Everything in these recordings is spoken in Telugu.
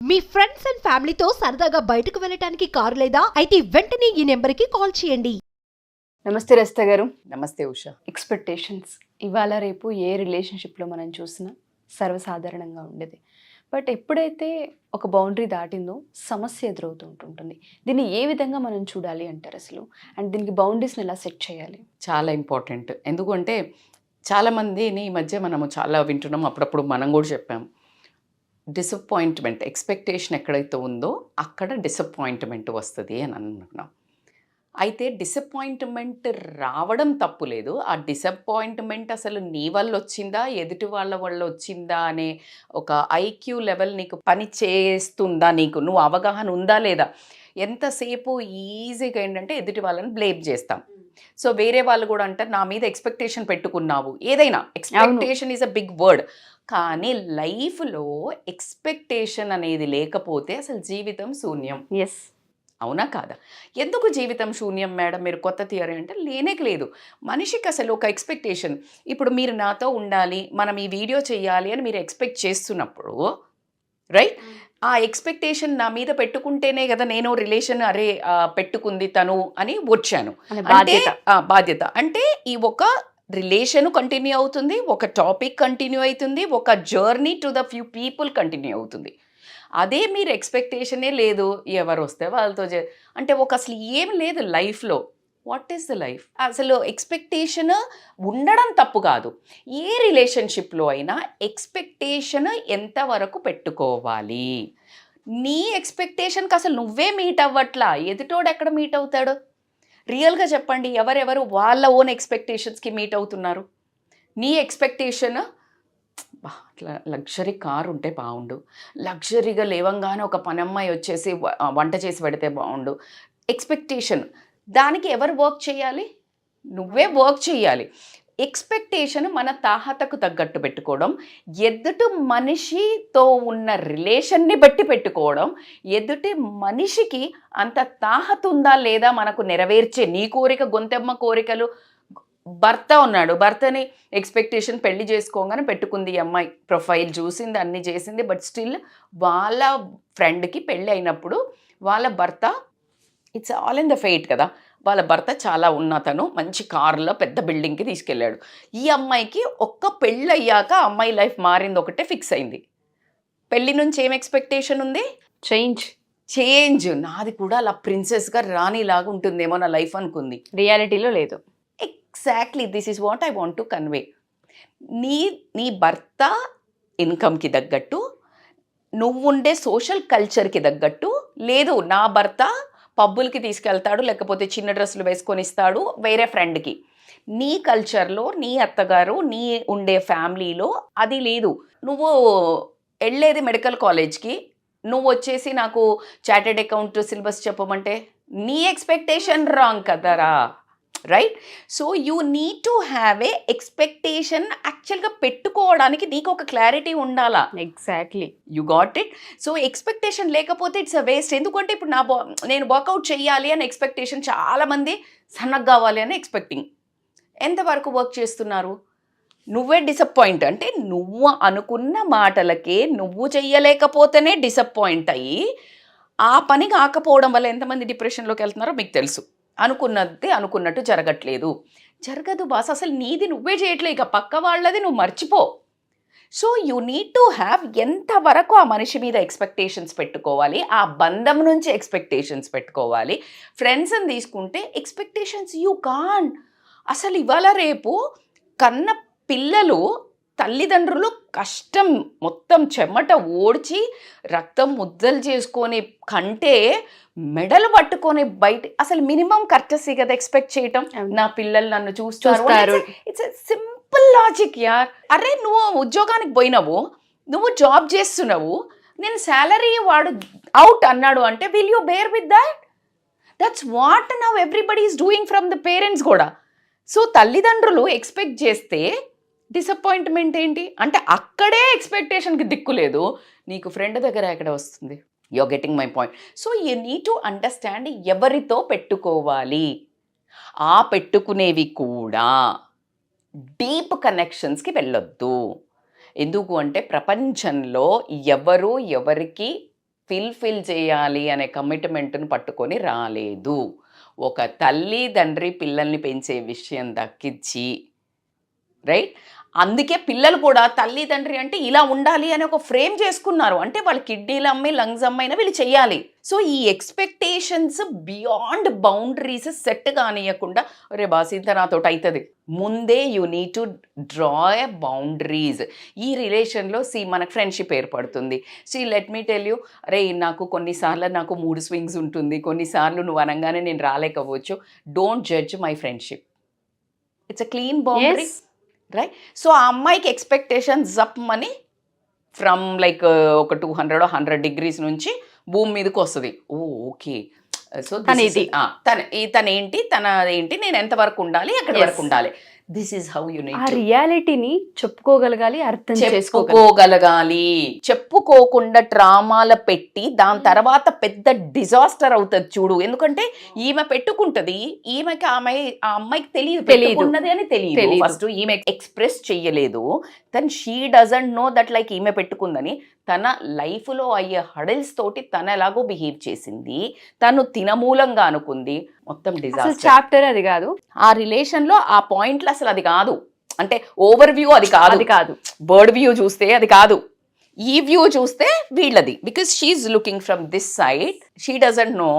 మీ ఫ్రెండ్స్ అండ్ ఫ్యామిలీతో సరదాగా బయటకు వెళ్ళటానికి కారు లేదా అయితే వెంటనే ఈ నెంబర్కి కాల్ చేయండి. నమస్తే రస్తా గారు. నమస్తే ఉష. ఎక్స్పెక్టేషన్స్ ఇవాళ రేపు ఏ రిలేషన్షిప్లో మనం చూసినా సర్వసాధారణంగా ఉండేది. బట్ ఎప్పుడైతే ఒక బౌండరీ దాటిందో సమస్య ఎదురవుతూ ఉంటుంటుంది. దీన్ని ఏ విధంగా మనం చూడాలి అంటారు అసలు? అండ్ దీనికి బౌండరీస్ని ఎలా సెట్ చేయాలి? చాలా ఇంపార్టెంట్. ఎందుకంటే చాలామందిని ఈ మధ్య మనము చాలా వింటున్నాం, అప్పుడప్పుడు మనం కూడా చెప్పాం. డిసప్పాయింట్మెంట్, ఎక్స్పెక్టేషన్ ఎక్కడైతే ఉందో అక్కడ డిసప్పాయింట్మెంట్ వస్తుంది అని అనుకున్నాం. అయితే డిసప్పాయింట్మెంట్ రావడం తప్పు లేదు. ఆ డిసప్పాయింట్మెంట్ అసలు నీ వల్ల వచ్చిందా, ఎదుటి వాళ్ళ వల్ల వచ్చిందా అనే ఒక ఐక్యూ లెవెల్ నీకు పని చేస్తుందా, నువ్వు అవగాహన ఉందా లేదా. ఎంతసేపు ఈజీగా ఏంటంటే ఎదుటి వాళ్ళని బ్లేమ్ చేస్తాం. సో వేరే వాళ్ళు కూడా అంటారు నా మీద ఎక్స్పెక్టేషన్ పెట్టుకున్నావు. ఏదైనా expectation is a big word, కానీ లైఫ్లో ఎక్స్పెక్టేషన్ అనేది లేకపోతే అసలు జీవితం శూన్యం. ఎస్, అవునా కాదా? ఎందుకు జీవితం శూన్యం మేడం, మీరు కొత్త థియరీ అంటే లేదు. మనిషికి అసలు ఒక ఎక్స్పెక్టేషన్, ఇప్పుడు మీరు నాతో ఉండాలి, మనం ఈ వీడియో చేయాలి అని మీరు ఎక్స్పెక్ట్ చేస్తున్నప్పుడు రైట్, ఆ ఎక్స్పెక్టేషన్ నా మీద పెట్టుకుంటేనే కదా నేను రిలేషన్ పెట్టుకుంది తను అని వచ్చాను. అంటే బాధ్యత అంటే ఈ ఒక రిలేషన్ కంటిన్యూ అవుతుంది, ఒక టాపిక్ కంటిన్యూ అవుతుంది, ఒక journey to the few people continue అవుతుంది. అదే మీరు ఎక్స్పెక్టేషనే లేదు, ఎవరు వస్తే వాళ్ళతో అంటే ఒక అసలు ఏం లేదు లైఫ్లో. What is the life? అసలు ఎక్స్పెక్టేషన్ ఉండడం తప్పు కాదు. ఏ రిలేషన్షిప్లో అయినా ఎక్స్పెక్టేషన్ ఎంతవరకు పెట్టుకోవాలి. నీ ఎక్స్పెక్టేషన్కి అసలు నువ్వే మీట్ అవ్వట్లా, ఎదుటోడు ఎక్కడ మీట్ అవుతాడు? రియల్గా చెప్పండి, ఎవరెవరు వాళ్ళ ఓన్ ఎక్స్పెక్టేషన్స్కి మీట్ అవుతున్నారు? నీ ఎక్స్పెక్టేషన్ అట్లా లగ్జరీ కారు ఉంటే బాగుండు, లగ్జరీగా లేవంగానే ఒక పనమ్మాయి వచ్చేసి వంట చేసి పెడితే బాగుండు. ఎక్స్పెక్టేషన్, దానికి ఎవరు వర్క్ చేయాలి? నువ్వే వర్క్ చేయాలి. ఎక్స్పెక్టేషన్ మన తాహతకు తగ్గట్టు పెట్టుకోవడం, ఎదుటి మనిషితో ఉన్న రిలేషన్ని బట్టి పెట్టుకోవడం, ఎదుటి మనిషికి అంత తాహత ఉందా లేదా మనకు నెరవేర్చే నీ కోరిక, గొంతెమ్మ కోరికలు. భర్త ఉన్నాడు, భర్తని ఎక్స్పెక్టేషన్ పెళ్లి చేసుకోగానే పెట్టుకుంది ఈ అమ్మాయి, ప్రొఫైల్ చూసింది, అన్నీ చేసింది. బట్ స్టిల్ వాళ్ళ ఫ్రెండ్కి పెళ్ళి అయినప్పుడు వాళ్ళ భర్త, it's all in the fate కదా, వాళ్ళ భర్త చాలా ఉన్నతను, మంచి కారులో పెద్ద బిల్డింగ్కి తీసుకెళ్ళాడు. ఈ అమ్మాయికి ఒక్క పెళ్ళి అయ్యాక అమ్మాయి లైఫ్ మారింది, ఒకటే ఫిక్స్ అయింది. పెళ్ళి నుంచి ఏం ఎక్స్పెక్టేషన్ ఉంది? చేంజ్. నాది కూడా అలా ప్రిన్సెస్గా రాణిలాగా ఉంటుందేమో నా లైఫ్ అనుకుంది. రియాలిటీలో లేదు. Exactly this is what I want to convey. నీ భర్త ఇన్కమ్కి తగ్గట్టు, నువ్వుండే సోషల్ కల్చర్కి తగ్గట్టు లేదు. నా భర్త పబ్బులకి తీసుకెళ్తాడు, లేకపోతే చిన్న డ్రెస్సులు వేసుకొని ఇస్తాడు వేరే ఫ్రెండ్కి. నీ కల్చర్లో, నీ అత్తగారు, నీ ఉండే ఫ్యామిలీలో అది లేదు. నువ్వు వెళ్ళేది మెడికల్ కాలేజ్కి, నువ్వు వచ్చేసి నాకు చార్టెడ్ అకౌంట్ సిలబస్ చెప్పమంటే నీ ఎక్స్పెక్టేషన్ రాంగ్ కదరా, right? So you need to have a expectation. యాక్చువల్గా పెట్టుకోవడానికి నీకు ఒక క్లారిటీ ఉండాలా. Exactly, you got it. So expectation లేకపోతే ఇట్స్ అ వేస్ట్. ఎందుకంటే ఇప్పుడు నేను వర్కౌట్ చేయాలి అని ఎక్స్పెక్టేషన్, చాలామంది సన్నగా కావాలి అని ఎక్స్పెక్టింగ్. ఎంతవరకు వర్క్ చేస్తున్నారు? నువ్వే డిసప్పాయింట్. అంటే నువ్వు అనుకున్న మాటలకే నువ్వు చెయ్యలేకపోతేనే డిసప్పాయింట్ అయ్యి ఆ పని కాకపోవడం వల్ల ఎంతమంది డిప్రెషన్లోకి వెళ్తున్నారో మీకు తెలుసు. అనుకున్నది అనుకున్నట్టు జరగదు బాస్. అసలు నీది నువ్వే చేయట్లే, ఇక పక్క వాళ్ళది నువ్వు మర్చిపో. So you need to have ఎంతవరకు ఆ మనిషి మీద ఎక్స్పెక్టేషన్స్ పెట్టుకోవాలి, ఆ బంధం నుంచి ఎక్స్పెక్టేషన్స్ పెట్టుకోవాలి. ఫ్రెండ్స్ని తీసుకుంటే ఎక్స్పెక్టేషన్స్ యూ కాన్. అసలు ఇవాళ రేపు కన్న పిల్లలు తల్లిదండ్రులు కష్టం మొత్తం చెమట ఓడ్చి రక్తం ముద్దలు చేసుకొని కంటే మెడలు పట్టుకొని బయట, అసలు మినిమం కర్టసీ కదా ఎక్స్పెక్ట్ చేయటం. నా పిల్లలు నన్ను చూస్తారు. ఇట్స్ సింపుల్ లాజిక్ యార్. అరే నువ్వు ఉద్యోగానికి పోయినావు, నువ్వు జాబ్ చేస్తున్నావు, నేను శాలరీ వాడు అవుట్ అన్నాడు అంటే will you bear with that? That's what now everybody is doing from the parents కూడా. సో తల్లిదండ్రులు ఎక్స్పెక్ట్ చేస్తే డిసప్పాయింట్మెంట్ ఏంటి అంటే అక్కడే ఎక్స్పెక్టేషన్కి దిక్కు లేదు, నీకు ఫ్రెండ్ దగ్గర ఎక్కడ వస్తుంది? You're getting my point. So you need to understand ఎవరితో పెట్టుకోవాలి. ఆ పెట్టుకునేవి కూడా డీప్ కనెక్షన్స్కి వెళ్ళొద్దు. ఎందుకు అంటే ప్రపంచంలో ఎవరికి ఫిల్ చేయాలి అనే కమిట్మెంట్ను పట్టుకొని రాలేదు. ఒక తల్లి తండ్రి పిల్లల్ని పెంచే విషయం దక్కించి, రైట్, అందుకే పిల్లలు కూడా తల్లి తండ్రి అంటే ఇలా ఉండాలి అని ఒక ఫ్రేమ్ చేసుకున్నారు. అంటే వాళ్ళు కిడ్నీలు అమ్మి లంగ్స్ అమ్మైనా వీళ్ళు చెయ్యాలి. సో ఈ ఎక్స్పెక్టేషన్స్ బియాండ్ బౌండరీస్ సెట్ కానియకుండా రే బాసింత నాతో అవుతుంది, ముందే you need to draw a boundaries. ఈ రిలేషన్లో మనకు ఫ్రెండ్షిప్ ఏర్పడుతుంది. లెట్ మీ టెల్ యూ, రే నాకు కొన్నిసార్లు నాకు మూడ్ స్వింగ్స్ ఉంటుంది, కొన్నిసార్లు నువ్వు అనగానే నేను రాలేకపోవచ్చు. Don't judge my friendship, it's a clean boundary, right? So ఆ అమ్మాయికి ఎక్స్పెక్టేషన్ జప్మని ఫ్రమ్ లైక్ ఒక 200 degrees నుంచి భూమి మీదకి వస్తుంది. ఓకే, సో తనేంటి నేను ఎంతవరకు ఉండాలి, ఎక్కడి వరకు ఉండాలి, this is how you need ఆ రియాలిటీని చెప్పుకోగలగాలి, అర్థం చెప్పుకోగలగాలి. చెప్పుకోకుండా ట్రామాల పెట్టి దాని తర్వాత పెద్ద డిజాస్టర్ అవుతుంది చూడు. ఎందుకంటే ఈమె పెట్టుకుంటది, ఈమెకి ఆ అమ్మాయికి తెలియదు అని తెలియదు. ఫస్ట్ ఈమె ఎక్స్ప్రెస్ చెయ్యలేదు, then she doesn't know that like ఈమె పెట్టుకుందని. తన లైఫ్లో అయ్యే హడల్స్ తోటి తన ఎలాగో బిహేవ్ చేసింది, తను తినమూలంగా అనుకుంది, మొత్తం డిజాస్టర్. చాప్టర్ అది కాదు, ఆ రిలేషన్లో ఆ పాయింట్లు అసలు అది కాదు. అంటే ఓవర్ వ్యూ అది కాదు, బర్డ్ వ్యూ చూస్తే అది కాదు, ఈ వ్యూ చూస్తే వీళ్ళది. Because she's looking from this side, she doesn't know.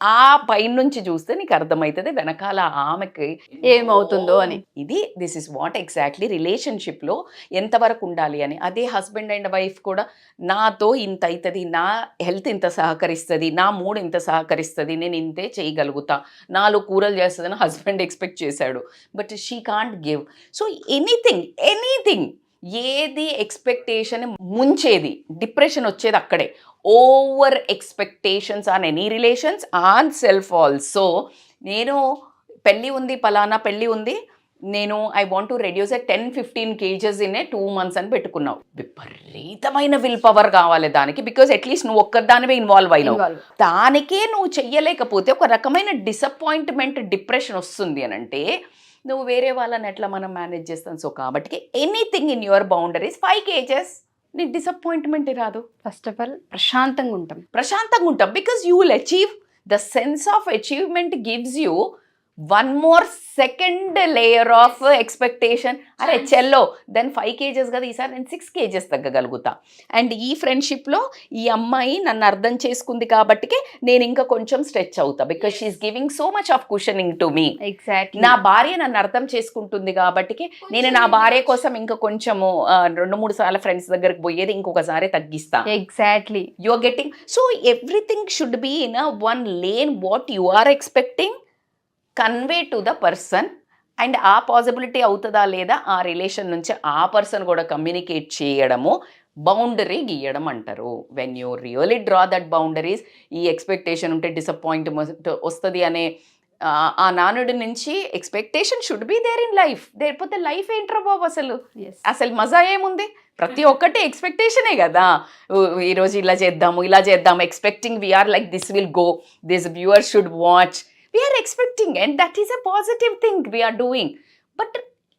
ఆ పైన నుంచి చూస్తే నీకు అర్థమవుతుంది వెనకాల ఆమెకి ఏమవుతుందో అని. దిస్ ఇస్ వాట్ ఎగ్జాక్ట్లీ రిలేషన్షిప్లో ఎంతవరకు ఉండాలి అని. అదే హస్బెండ్ అండ్ వైఫ్ కూడా, నాతో ఇంత అవుతుంది, నా హెల్త్ ఇంత సహకరిస్తుంది, నా మూడ్ ఇంత సహకరిస్తుంది, నేను ఇంతే చేయగలుగుతా, 4 కూరలు చేస్తుందని హస్బెండ్ ఎక్స్పెక్ట్ చేశాడు, but she can't give. So anything ఏది ఎక్స్పెక్టేషన్ ముంచేది, డిప్రెషన్ వచ్చేది అక్కడే. Over expectations on any relations, on self also. నేను పలానా పెళ్ళి ఉంది, నేను I want to reduce 10-15 kgs in 2 months అని పెట్టుకున్నావు. విపరీతమైన విల్ పవర్ కావాలి దానికి, బికాజ్ అట్లీస్ట్ నువ్వు ఒక్కదానివే ఇన్వాల్వ్ అయినావు. దానికే నువ్వు చెయ్యలేకపోతే ఒక రకమైన డిసప్పాయింట్మెంట్, డిప్రెషన్ వస్తుంది అని అంటే నువ్వు వేరే వాళ్ళని ఎట్లా మనం మేనేజ్ చేస్తాం. సో కాబట్టి anything in your boundaries 5 kgs, నీకు డిసప్పాయింట్మెంట్ రాదు. ఫస్ట్ ఆఫ్ ఆల్ ప్రశాంతంగా ఉంటాం, because you will achieve. The sense of achievement gives you 1 more second layer of expectation. అరే చెల్లో, దెన్ 5 kgs కదా, ఈసారి నేను 6 kgs తగ్గగలుగుతా. అండ్ ఈ ఫ్రెండ్షిప్లో ఈ అమ్మాయి నన్ను అర్థం చేసుకుంది కాబట్టి నేను ఇంకా కొంచెం స్ట్రెచ్ అవుతా, because she's giving so much of cushioning to me. Exactly. నా భార్య నన్ను అర్థం చేసుకుంటుంది కాబట్టి నేను నా భార్య కోసం ఇంకా కొంచెము 2-3 సార్లు ఫ్రెండ్స్ దగ్గరకు పోయేది ఇంకొకసారి తగ్గిస్తా. Exactly, you are getting. So everything should be in one lane. What you are expecting convey to the person, and ఆ పాసిబిలిటీ అవుతుందా లేదా ఆ రిలేషన్ నుంచి ఆ పర్సన్ కూడా కమ్యూనికేట్ చేయడము, బౌండరీ గీయడం అంటారు. When you really draw that boundaries, ఈ ఎక్స్పెక్టేషన్ ఉంటే డిసప్పాయింట్మెంట్ వస్తుంది అనే ఆ నానుడి నుంచి expectation should be there in life. లేకపోతే లైఫ్ ఏంట్రా బాబు, అసలు మజా ఏముంది? ప్రతి ఒక్కటి ఎక్స్పెక్టేషనే కదా. ఈరోజు ఇలా చేద్దాము, expecting we're like this will go, this viewer should watch. We are expecting, and that is a positive thing we are doing. But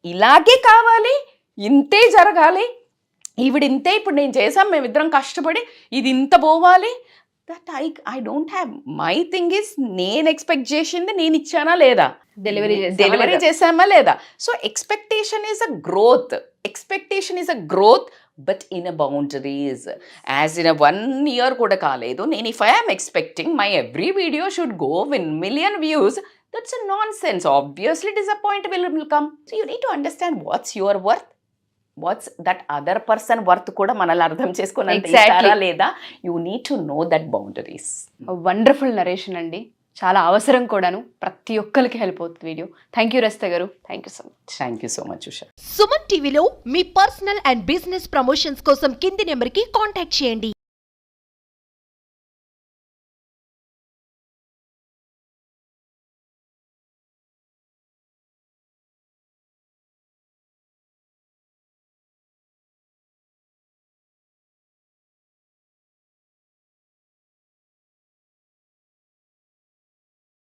ఇలాగే కావాలి, ఇంతే జరగాలి, ఇంతే ఇప్పుడు నేను చేసాం, మేమిద్దరం కష్టపడి ఇది ఇంత పోవాలి, that I don't have. My thing is, నేను ఎక్స్పెక్ట్ చేసింది నేను ఇచ్చానా లేదా, డెలివరీ చేసామా లేదా. సో expectation is a growth, but in a boundaries. As in 1 year కూడా కాలేదు నేను, if I am expecting my every video should go win 1 million views, that's a nonsense. Obviously disappointment will come. So you need to understand what's your worth, what's that other person worth కూడా మనల్ని అర్థం చేసుకున్నారా లేదా. You need to know that boundaries. Wonderful narration అండి, చాలా అవసరం కూడాను, ప్రతి ఒక్కరికి హెల్ప్ అవుతుంది వీడియో. థ్యాంక్ యూ రస్త గారు, thank you so much. Suman టీవీలో మీ పర్సనల్ అండ్ బిజినెస్ ప్రమోషన్స్ కోసం కింది నెంబర్కి కాంటాక్ట్ చేయండి.